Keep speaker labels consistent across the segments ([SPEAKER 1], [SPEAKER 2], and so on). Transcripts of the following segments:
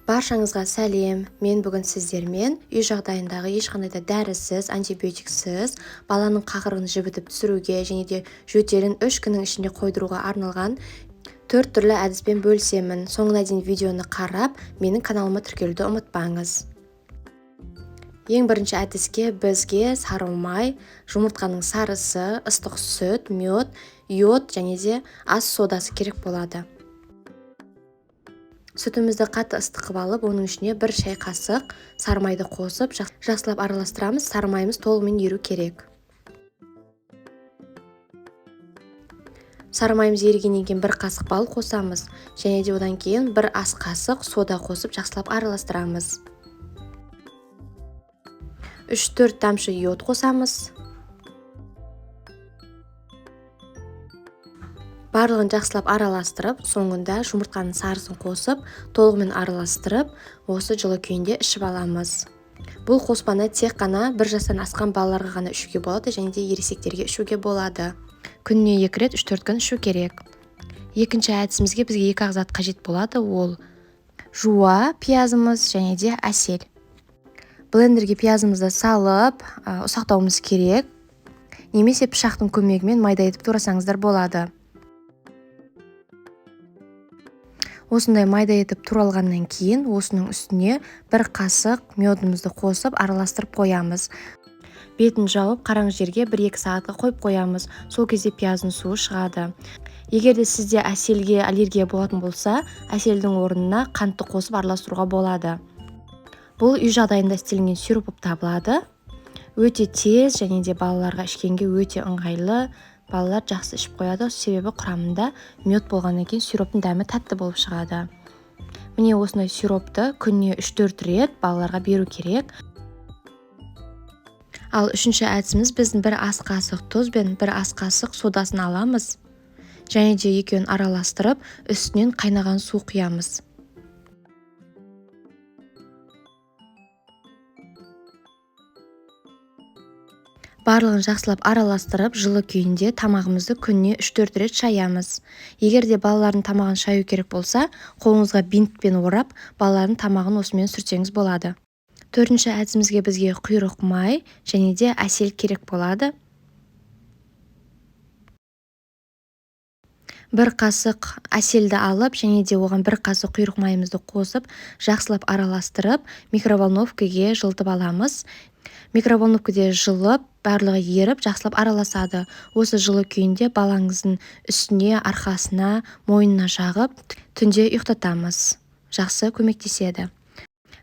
[SPEAKER 1] Баршаңызға сәлем. Мен бүгін сіздермен үй жағдайындағы ешқандай да дәрісіз, антибиотиксіз баланың қақырығын жібітіп түсіруге және де жөтелін 3 күннің ішінде қойдыруға арналған 4 түрлі әдіспен бөлісемін. Соңына дейін видеоны қарап, менің каналыма тіркелуді ұмытпаңыз. Ең бірінші әдіске бізге сары май, жұмыртқаның сарысы, ыстық сүт, мед, йод және де ас содасы керек болады. Сүтімізді қатты ыстық қылып алып, оның ішіне 1 шай қасық сары майды қосып, жақсылап араластырамыз. Сары майымыз толығымен еру керек. Сары майымыз ерігеннен кейін 1 қасық бал қосамыз, және де одан кейін 1 ас қасық сода қосып, жақсылап араластырамыз. 3-4 тамшы йод қосамыз. Барлығын жақсылап араластырып, соңында жұмыртқаның сарысын қосып, толығымен араластырып, осы жылы күйінде ішіп аламыз. Бұл қоспаны тек қана 1 жастан асқан балаларға ғана ішуге болады, және де ересектерге ішуге болады. Күніне 2 рет 3-4 күн ішу керек. Екінші әдісімізге бізге 2 ақ зат қажет болады, ол жуа пиязымыз және де әсел. Блендерге пиязымызды салып, ұсақтауымыз керек. Немесе пышақтың көмегімен майда етіп турасаңыздар болады. Осындай майда етіп туралғаннан кейін, осының үстіне 1 қасық медімізді қосып, араластырып қоямыз. Бетін жауып, қараңғы жерге 1-2 сағатқа қойып қоямыз. Сол кезде пияздың суы шығады. Егер де сізде әселге аллергия болатын болса, әселдің орнына қантты қосып араластыруға болады. Бұл үй жағдайында істелінген сироп болып табылады. Өте тез және де балаларға ішкенге өте ыңғайлы. Балалар жақсы ішіп қояды, себебі құрамында мед болғаннан кейін сироптың дәмі тәтті болып шығады. Міне осындай сиропты күніне 3-4 рет балаларға беру керек. Ал үшінші әдісіміз біздің 1 ас қасық тұз бен 1 ас қасық содасын аламыз. Және де екеуін араластырып, үстінен қайнаған су құямыз. Барлығын жақсылап араластырып, жылы күйінде тамағымызды күніне 3-4 рет шаямыз. Егер де балалардың тамағын шаю керек болса, қолыңызға бинтпен орап, балалардың тамағын осымен сүртсеңіз болады. Төртінші әдісімізге бізге құйрық май және де әсел керек болады. 1 қасық әселді алып, және де оған 1 қасық құйрық майымызды қосып, жақсылап араластырып, микроволновкаға жылытып аламыз. Микроволновкада жылып, барлығы еріп, жақсылап араласады. Осы жылы күйінде балаңыздың үстіне, арқасына, мойнына жағып, түнде ұйықтатамыз. Жақсы көмектеседі.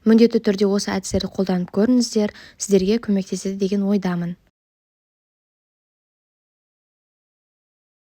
[SPEAKER 1] Міндетті түрде осы әдістерді қолданып көріңіздер, сіздерге көмектеседі деген ойдамын.